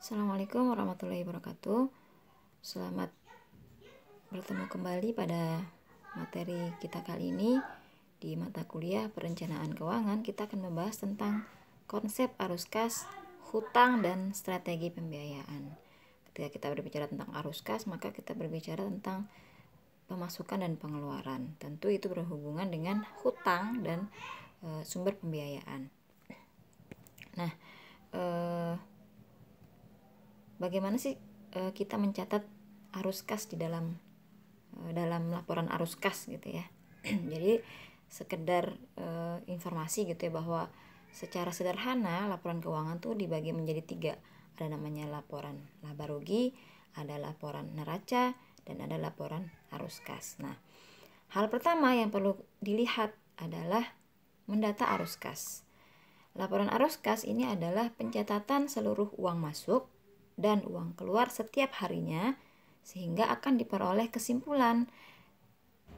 Assalamualaikum warahmatullahi wabarakatuh. Selamat bertemu kembali pada materi kita kali ini. Di mata kuliah perencanaan keuangan, kita akan membahas tentang konsep arus kas, hutang, dan strategi pembiayaan. Ketika kita berbicara tentang arus kas, maka kita berbicara tentang pemasukan dan pengeluaran. Tentu itu berhubungan dengan hutang dan sumber pembiayaan. Nah, bagaimana sih kita mencatat arus kas di dalam laporan arus kas gitu ya. Jadi sekedar informasi gitu ya, bahwa secara sederhana laporan keuangan tuh dibagi menjadi 3. Ada namanya laporan laba rugi, ada laporan neraca, dan ada laporan arus kas. Nah, hal pertama yang perlu dilihat adalah mendata arus kas. Laporan arus kas ini adalah pencatatan seluruh uang masuk dan uang keluar setiap harinya, sehingga akan diperoleh kesimpulan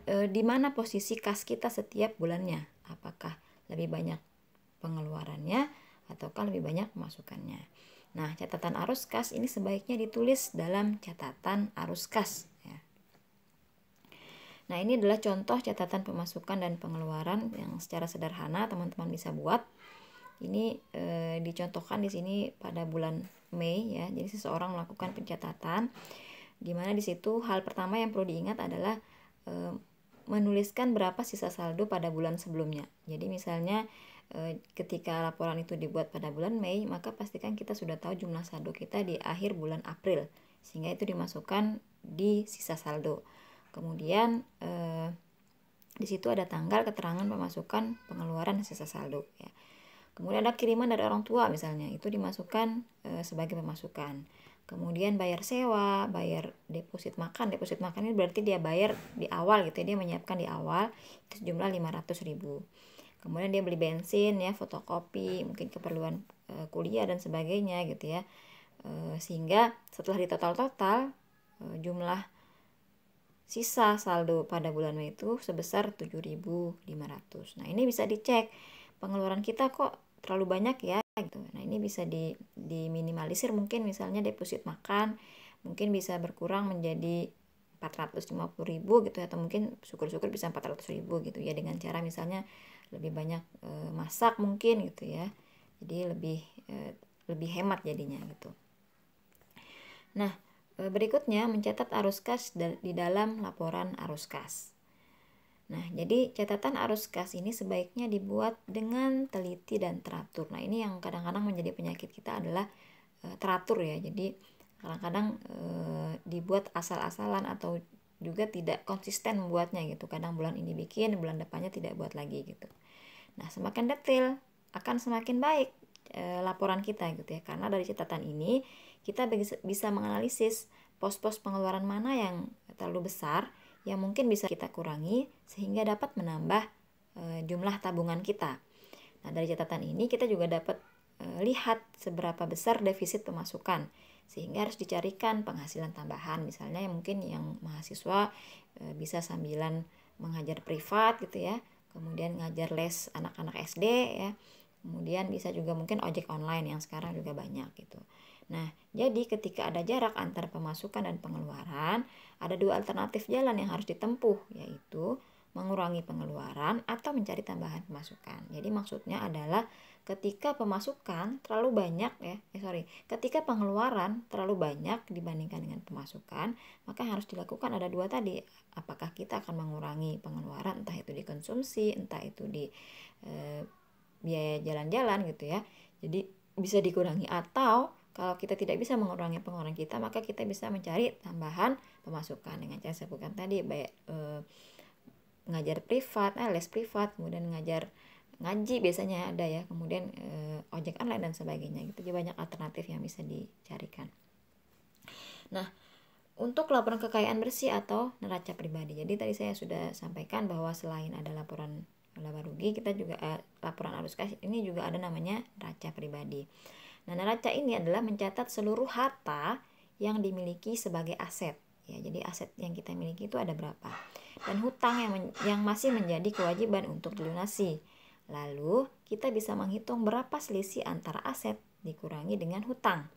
di mana posisi kas kita setiap bulannya. Apakah lebih banyak pengeluarannya ataukah lebih banyak pemasukannya. Nah, catatan arus kas ini sebaiknya ditulis dalam catatan arus kas ya. Nah, ini adalah contoh catatan pemasukan dan pengeluaran yang secara sederhana teman-teman bisa buat. Ini dicontohkan di sini pada bulan Mei ya. Jadi seseorang melakukan pencatatan, di mana di situ hal pertama yang perlu diingat adalah menuliskan berapa sisa saldo pada bulan sebelumnya. Jadi misalnya ketika laporan itu dibuat pada bulan Mei, maka pastikan kita sudah tahu jumlah saldo kita di akhir bulan April, sehingga itu dimasukkan di sisa saldo. Kemudian di situ ada tanggal, keterangan pemasukan, pengeluaran, sisa saldo ya. Kemudian ada kiriman dari orang tua misalnya, itu dimasukkan sebagai pemasukan. Kemudian bayar sewa, bayar deposit makan. Deposit makan ini berarti dia bayar di awal gitu ya, dia menyiapkan di awal, itu sejumlah 500.000. Kemudian dia beli bensin ya, fotokopi, mungkin keperluan kuliah dan sebagainya gitu ya. Sehingga setelah ditotal-total jumlah sisa saldo pada bulan Mei itu sebesar 7.500. Nah, ini bisa dicek, pengeluaran kita kok terlalu banyak ya gitu. Nah, ini bisa diminimalisir, mungkin misalnya deposit makan mungkin bisa berkurang menjadi 450.000 gitu, atau mungkin syukur-syukur bisa 400.000 gitu ya, dengan cara misalnya lebih banyak masak mungkin gitu ya. Jadi lebih hemat jadinya gitu. Nah, berikutnya mencatat arus kas di dalam laporan arus kas. Nah, jadi catatan arus kas ini sebaiknya dibuat dengan teliti dan teratur. Nah, ini yang kadang-kadang menjadi penyakit kita adalah teratur ya. Jadi kadang-kadang dibuat asal-asalan atau juga tidak konsisten membuatnya gitu. Kadang bulan ini bikin, bulan depannya tidak buat lagi gitu. Nah, semakin detail akan semakin baik laporan kita gitu ya. Karena dari catatan ini kita bisa menganalisis pos-pos pengeluaran mana yang terlalu besar, yang mungkin bisa kita kurangi sehingga dapat menambah jumlah tabungan kita. Nah, dari catatan ini kita juga dapat lihat seberapa besar defisit pemasukan, sehingga harus dicarikan penghasilan tambahan. Misalnya yang mungkin yang mahasiswa bisa sambilan mengajar privat gitu ya, kemudian ngajar les anak-anak SD ya, kemudian bisa juga mungkin ojek online yang sekarang juga banyak gitu. Nah, jadi ketika ada jarak antara pemasukan dan pengeluaran, ada 2 alternatif jalan yang harus ditempuh, yaitu mengurangi pengeluaran atau mencari tambahan pemasukan. Jadi maksudnya adalah ketika pemasukan terlalu banyak ya, ketika pengeluaran terlalu banyak dibandingkan dengan pemasukan, maka harus dilakukan ada 2 tadi. Apakah kita akan mengurangi pengeluaran, entah itu dikonsumsi, entah itu di biaya jalan-jalan gitu ya. Jadi bisa dikurangi, atau kalau kita tidak bisa mengurangi pengeluaran kita, maka kita bisa mencari tambahan pemasukan dengan cara saya sebutkan tadi, baik ngajar privat, les privat, kemudian ngaji biasanya ada ya, kemudian ojek online dan sebagainya gitu. Jadi banyak alternatif yang bisa dicarikan. Nah, untuk laporan kekayaan bersih atau neraca pribadi, jadi tadi saya sudah sampaikan bahwa selain ada laporan laba rugi, kita juga laporan arus kas ini juga ada namanya neraca pribadi. Nah, neraca ini adalah mencatat seluruh harta yang dimiliki sebagai aset ya. Jadi aset yang kita miliki itu ada berapa, dan hutang yang masih menjadi kewajiban untuk dilunasi. Lalu kita bisa menghitung berapa selisih antara aset dikurangi dengan hutang.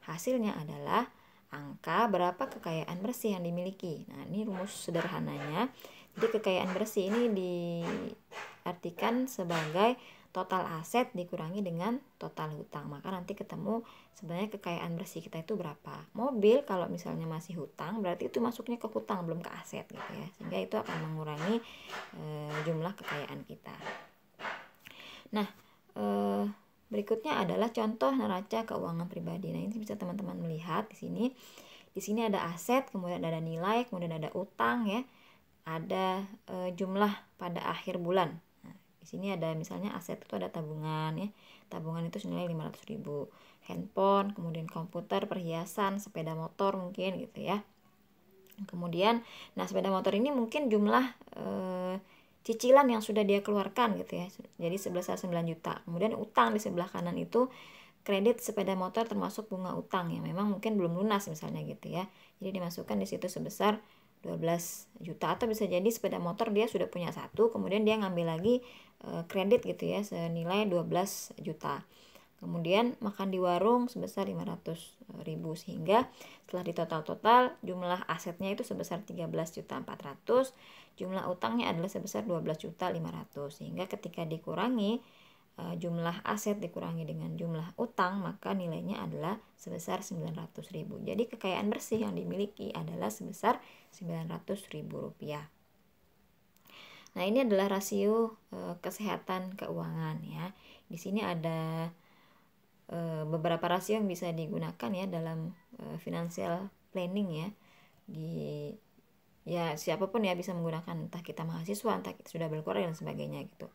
Hasilnya adalah angka berapa kekayaan bersih yang dimiliki. Nah, ini rumus sederhananya. Jadi kekayaan bersih ini diartikan sebagai total aset dikurangi dengan total hutang. Maka nanti ketemu sebenarnya kekayaan bersih kita itu berapa. Mobil kalau misalnya masih hutang berarti itu masuknya ke hutang, belum ke aset gitu ya. Sehingga itu akan mengurangi jumlah kekayaan kita. Nah, berikutnya adalah contoh neraca keuangan pribadi. Nah, ini bisa teman-teman melihat di sini. Di sini ada aset, kemudian ada nilai, kemudian ada utang ya. Ada jumlah pada akhir bulan. Di sini ada misalnya aset itu ada tabungan ya. Tabungan itu senilai 500.000. Handphone, kemudian komputer, perhiasan, sepeda motor mungkin gitu ya. Kemudian sepeda motor ini mungkin jumlah cicilan yang sudah dia keluarkan gitu ya. Jadi sebesar 9 juta. Kemudian utang di sebelah kanan itu kredit sepeda motor termasuk bunga utang yang memang mungkin belum lunas misalnya gitu ya. Jadi dimasukkan di situ sebesar 12 juta, atau bisa jadi sepeda motor dia sudah punya satu, kemudian dia ngambil lagi kredit gitu ya senilai 12 juta. Kemudian makan di warung sebesar 500.000, sehingga setelah ditotal-total jumlah asetnya itu sebesar 13.400.000, jumlah utangnya adalah sebesar 12.500.000. Sehingga ketika dikurangi jumlah aset dikurangi dengan jumlah utang, maka nilainya adalah sebesar 900.000. Jadi kekayaan bersih yang dimiliki adalah sebesar 900.000 rupiah. Nah, ini adalah rasio kesehatan keuangan ya. Di sini ada beberapa rasio yang bisa digunakan ya dalam financial planning ya. Ya siapapun ya bisa menggunakan, entah kita mahasiswa, entah kita sudah berkeluarga dan sebagainya gitu.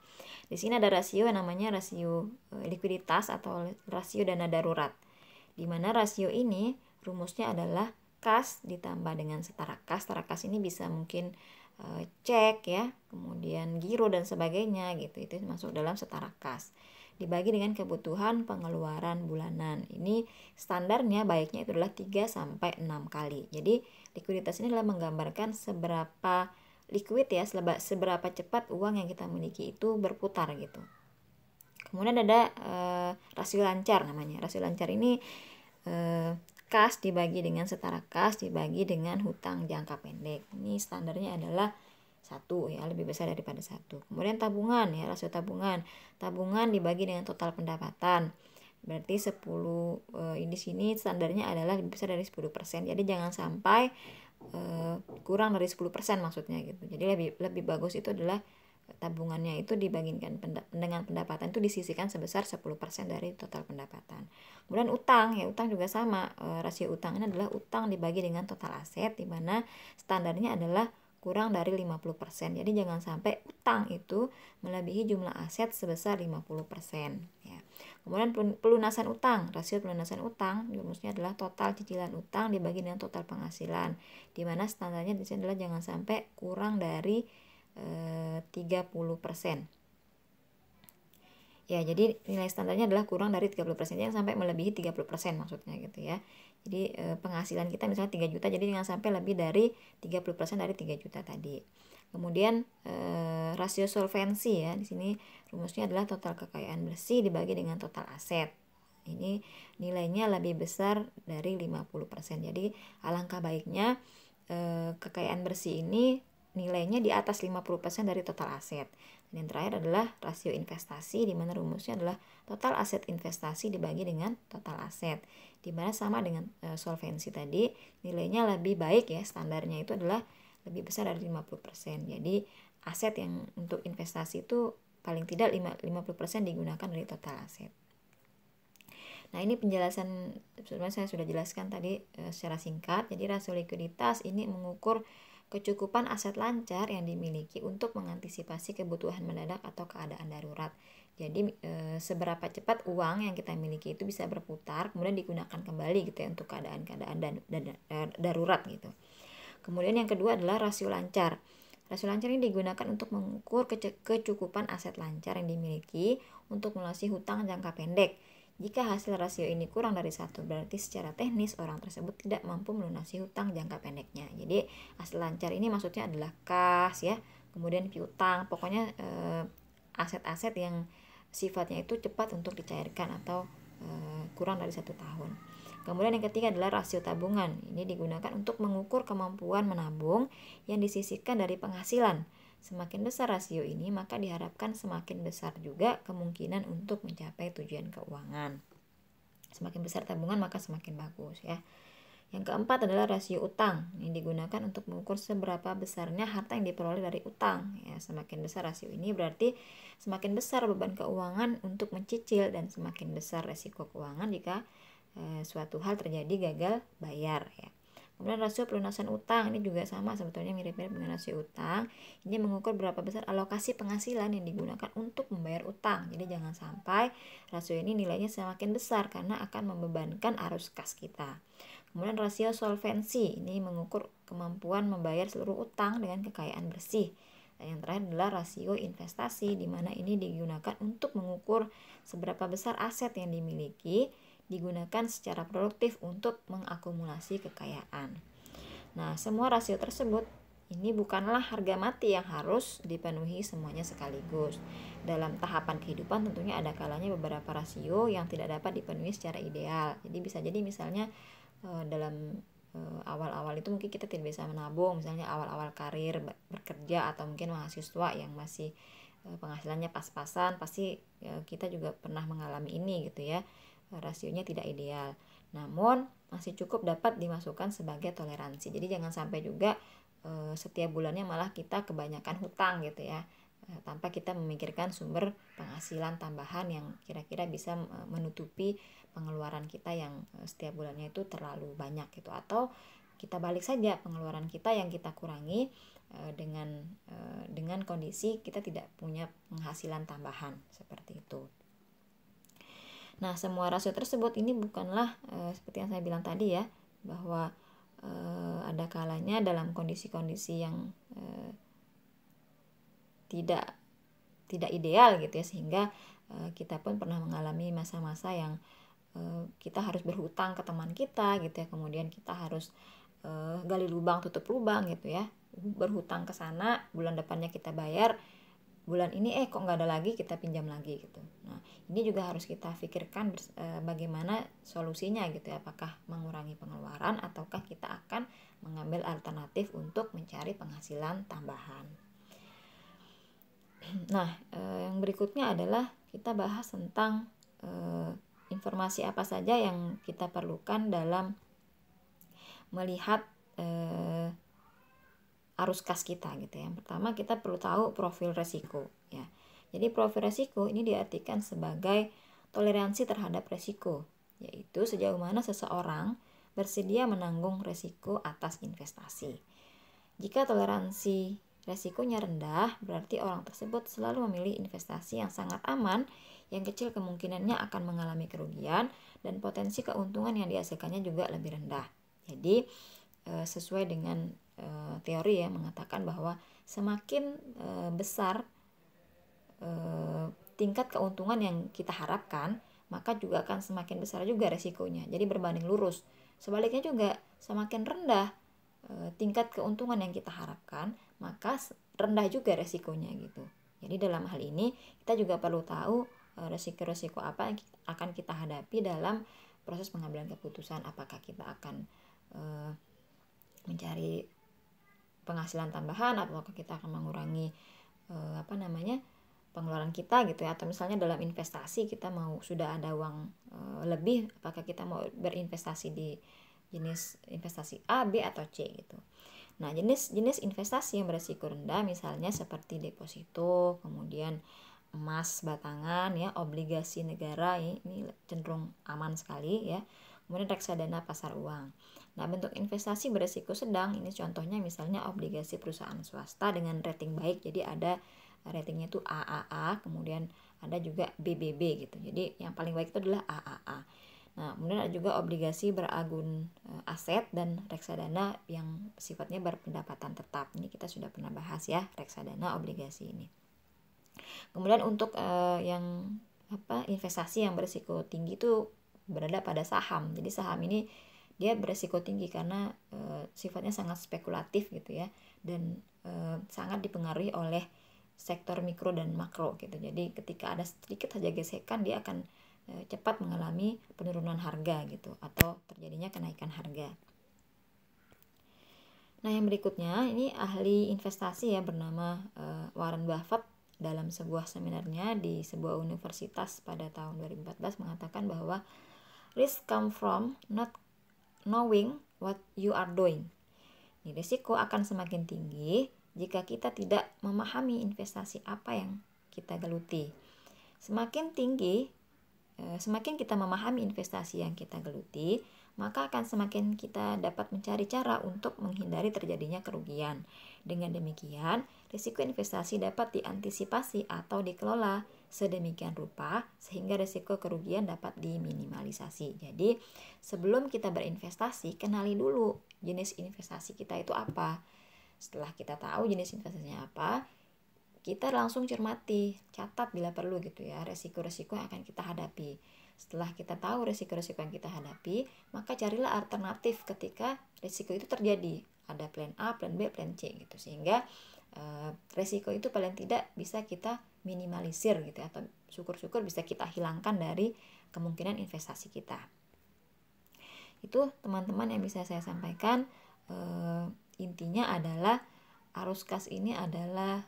Di sini ada rasio yang namanya rasio likuiditas atau rasio dana darurat. Di mana rasio ini rumusnya adalah kas ditambah dengan setara kas. Setara kas ini bisa mungkin cek ya, kemudian giro dan sebagainya gitu. Itu masuk dalam setara kas. Dibagi dengan kebutuhan pengeluaran bulanan. Ini standarnya baiknya itu adalah 3 sampai 6 kali. Jadi likuiditas ini adalah menggambarkan seberapa liquid ya, seberapa cepat uang yang kita miliki itu berputar gitu. Kemudian ada rasio lancar namanya. Rasio lancar ini kas dibagi dengan setara kas dibagi dengan hutang jangka pendek. Ini standarnya adalah 1 ya, lebih besar daripada 1. Kemudian tabungan ya, rasio tabungan. Tabungan dibagi dengan total pendapatan. Berarti 10 di sini standarnya adalah lebih besar dari 10%. Jadi jangan sampai kurang dari 10% maksudnya gitu. Jadi lebih bagus itu adalah tabungannya itu dibagikan dengan pendapatan itu disisihkan sebesar 10% dari total pendapatan. Kemudian utang ya, utang juga sama. Rasio utang ini adalah utang dibagi dengan total aset, di mana standarnya adalah kurang dari 50%. Jadi jangan sampai utang itu melebihi jumlah aset sebesar 50% ya. Kemudian pelunasan utang, rasio pelunasan utang rumusnya adalah total cicilan utang dibagi dengan total penghasilan, di mana standarnya di sini adalah jangan sampai kurang dari 30%. Ya, jadi nilai standarnya adalah kurang dari 30%, jangan sampai melebihi 30% maksudnya gitu ya. Jadi penghasilan kita misalnya 3 juta, jadi jangan sampai lebih dari 30% dari 3 juta tadi. Kemudian rasio solvensi ya, di sini rumusnya adalah total kekayaan bersih dibagi dengan total aset. Ini nilainya lebih besar dari 50%. Jadi alangkah baiknya kekayaan bersih ini nilainya di atas 50% dari total aset. Dan yang terakhir adalah rasio investasi, di mana rumusnya adalah total aset investasi dibagi dengan total aset, di mana sama dengan solvensi tadi, nilainya lebih baik ya, standarnya itu adalah lebih besar dari 50%. Jadi aset yang untuk investasi itu paling tidak 50% digunakan dari total aset. Nah, ini penjelasan sebenarnya saya sudah jelaskan tadi secara singkat. Jadi rasio likuiditas ini mengukur kecukupan aset lancar yang dimiliki untuk mengantisipasi kebutuhan mendadak atau keadaan darurat. Jadi seberapa cepat uang yang kita miliki itu bisa berputar kemudian digunakan kembali gitu ya untuk keadaan-keadaan darurat gitu. Kemudian yang kedua adalah rasio lancar. Rasio lancar ini digunakan untuk mengukur kecukupan aset lancar yang dimiliki untuk melunasi hutang jangka pendek. Jika hasil rasio ini kurang dari 1, berarti secara teknis orang tersebut tidak mampu melunasi hutang jangka pendeknya. Jadi hasil lancar ini maksudnya adalah kas ya, kemudian piutang, pokoknya aset-aset yang sifatnya itu cepat untuk dicairkan atau kurang dari 1 tahun. Kemudian yang ketiga adalah rasio tabungan. Ini digunakan untuk mengukur kemampuan menabung yang disisihkan dari penghasilan. Semakin besar rasio ini, maka diharapkan semakin besar juga kemungkinan untuk mencapai tujuan keuangan. Semakin besar tabungan maka semakin bagus ya. Yang keempat adalah rasio utang. Ini digunakan untuk mengukur seberapa besarnya harta yang diperoleh dari utang. Ya, semakin besar rasio ini berarti semakin besar beban keuangan untuk mencicil dan semakin besar resiko keuangan jika suatu hal terjadi gagal bayar ya. Kemudian rasio pelunasan utang ini juga sama, sebetulnya mirip-mirip dengan rasio utang. Ini mengukur berapa besar alokasi penghasilan yang digunakan untuk membayar utang. Jadi jangan sampai rasio ini nilainya semakin besar karena akan membebankan arus kas kita. Kemudian rasio solvensi ini mengukur kemampuan membayar seluruh utang dengan kekayaan bersih. Dan yang terakhir adalah rasio investasi, di mana ini digunakan untuk mengukur seberapa besar aset yang dimiliki digunakan secara produktif untuk mengakumulasi kekayaan. Nah, semua rasio tersebut ini bukanlah harga mati yang harus dipenuhi semuanya sekaligus. Dalam tahapan kehidupan tentunya ada kalanya beberapa rasio yang tidak dapat dipenuhi secara ideal. Jadi bisa jadi misalnya dalam awal-awal itu mungkin kita tidak bisa menabung, misalnya awal-awal karir bekerja atau mungkin mahasiswa yang masih penghasilannya pas-pasan, pasti kita juga pernah mengalami ini gitu ya. Rasionya tidak ideal, namun masih cukup dapat dimasukkan sebagai toleransi. Jadi jangan sampai juga setiap bulannya malah kita kebanyakan hutang gitu ya, tanpa kita memikirkan sumber penghasilan tambahan yang kira-kira bisa menutupi pengeluaran kita yang setiap bulannya itu terlalu banyak gitu. Atau kita balik saja, pengeluaran kita yang kita kurangi dengan kondisi kita tidak punya penghasilan tambahan seperti itu. Nah, semua rasio tersebut ini bukanlah seperti yang saya bilang tadi ya, bahwa ada kalanya dalam kondisi-kondisi yang tidak ideal gitu ya, sehingga kita pun pernah mengalami masa-masa yang kita harus berhutang ke teman kita gitu ya, kemudian kita harus gali lubang tutup lubang gitu ya, berhutang ke sana, bulan depannya kita bayar, bulan ini kok nggak ada lagi, kita pinjam lagi gitu. Nah, ini juga harus kita pikirkan bagaimana solusinya gitu ya, apakah mengurangi pengeluaran ataukah kita akan mengambil alternatif untuk mencari penghasilan tambahan. Nah, yang berikutnya adalah kita bahas tentang informasi apa saja yang kita perlukan dalam melihat arus kas kita gitu ya. Yang pertama kita perlu tahu profil resiko ya. Jadi profil resiko ini diartikan sebagai toleransi terhadap resiko, yaitu sejauh mana seseorang bersedia menanggung resiko atas investasi. Jika toleransi resikonya rendah, berarti orang tersebut selalu memilih investasi yang sangat aman, yang kecil kemungkinannya akan mengalami kerugian dan potensi keuntungan yang dihasilkannya juga lebih rendah. Jadi sesuai dengan teori ya, mengatakan bahwa semakin besar tingkat keuntungan yang kita harapkan, maka juga akan semakin besar juga resikonya. Jadi berbanding lurus. Sebaliknya juga semakin rendah tingkat keuntungan yang kita harapkan, maka rendah juga resikonya gitu. Jadi dalam hal ini kita juga perlu tahu resiko-resiko apa yang akan kita hadapi dalam proses pengambilan keputusan, apakah kita akan mencari penghasilan tambahan atau kita akan mengurangi pengeluaran kita gitu ya, atau misalnya dalam investasi kita mau sudah ada uang lebih, apakah kita mau berinvestasi di jenis investasi A, B atau C gitu. Nah, jenis investasi yang berisiko rendah misalnya seperti deposito, kemudian emas batangan ya, obligasi negara, ini cenderung aman sekali ya. Kemudian reksadana pasar uang. Nah, bentuk investasi berisiko sedang ini contohnya misalnya obligasi perusahaan swasta dengan rating baik. Jadi ada ratingnya itu AAA, kemudian ada juga BBB gitu. Jadi yang paling baik itu adalah AAA. Nah, kemudian ada juga obligasi beragun aset dan reksadana yang sifatnya berpendapatan tetap. Ini kita sudah pernah bahas ya, reksadana obligasi ini. Kemudian untuk yang investasi yang berisiko tinggi itu berada pada saham. Jadi saham ini dia berisiko tinggi karena sifatnya sangat spekulatif gitu ya, dan sangat dipengaruhi oleh sektor mikro dan makro gitu. Jadi ketika ada sedikit saja gesekan, dia akan cepat mengalami penurunan harga gitu atau terjadinya kenaikan harga. Nah, yang berikutnya ini ahli investasi ya bernama Warren Buffett dalam sebuah seminarnya di sebuah universitas pada tahun 2014 mengatakan bahwa risk come from not knowing what you are doing. Ini risiko akan semakin tinggi jika kita tidak memahami investasi apa yang kita geluti. Semakin kita memahami investasi yang kita geluti, maka akan semakin kita dapat mencari cara untuk menghindari terjadinya kerugian. Dengan demikian, risiko investasi dapat diantisipasi atau dikelola sedemikian rupa sehingga risiko kerugian dapat diminimalisasi. Jadi, sebelum kita berinvestasi, kenali dulu jenis investasi kita itu apa. Setelah kita tahu jenis investasinya apa, kita langsung cermati, catat bila perlu gitu ya, resiko-resiko yang akan kita hadapi. Setelah kita tahu resiko-resiko yang kita hadapi, maka carilah alternatif ketika resiko itu terjadi. Ada plan A, plan B, plan C gitu. Sehingga resiko itu paling tidak bisa kita minimalisir gitu ya, atau syukur-syukur bisa kita hilangkan dari kemungkinan investasi kita. Itu teman-teman yang bisa saya sampaikan. Intinya adalah arus kas ini adalah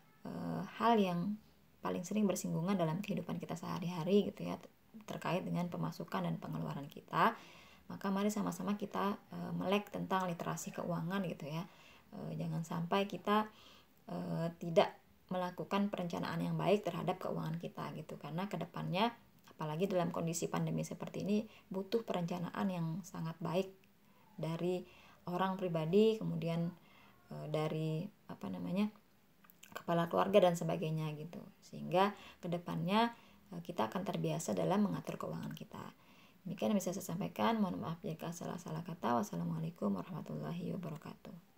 hal yang paling sering bersinggungan dalam kehidupan kita sehari-hari gitu ya, terkait dengan pemasukan dan pengeluaran kita. Maka mari sama-sama kita melek tentang literasi keuangan gitu ya. Jangan sampai kita tidak melakukan perencanaan yang baik terhadap keuangan kita gitu, karena kedepannya apalagi dalam kondisi pandemi seperti ini butuh perencanaan yang sangat baik dari orang pribadi, kemudian dari kepala keluarga dan sebagainya gitu, sehingga kedepannya kita akan terbiasa dalam mengatur keuangan kita. Demikian yang bisa saya sampaikan. Mohon maaf jika salah-salah kata. Wassalamualaikum warahmatullahi wabarakatuh.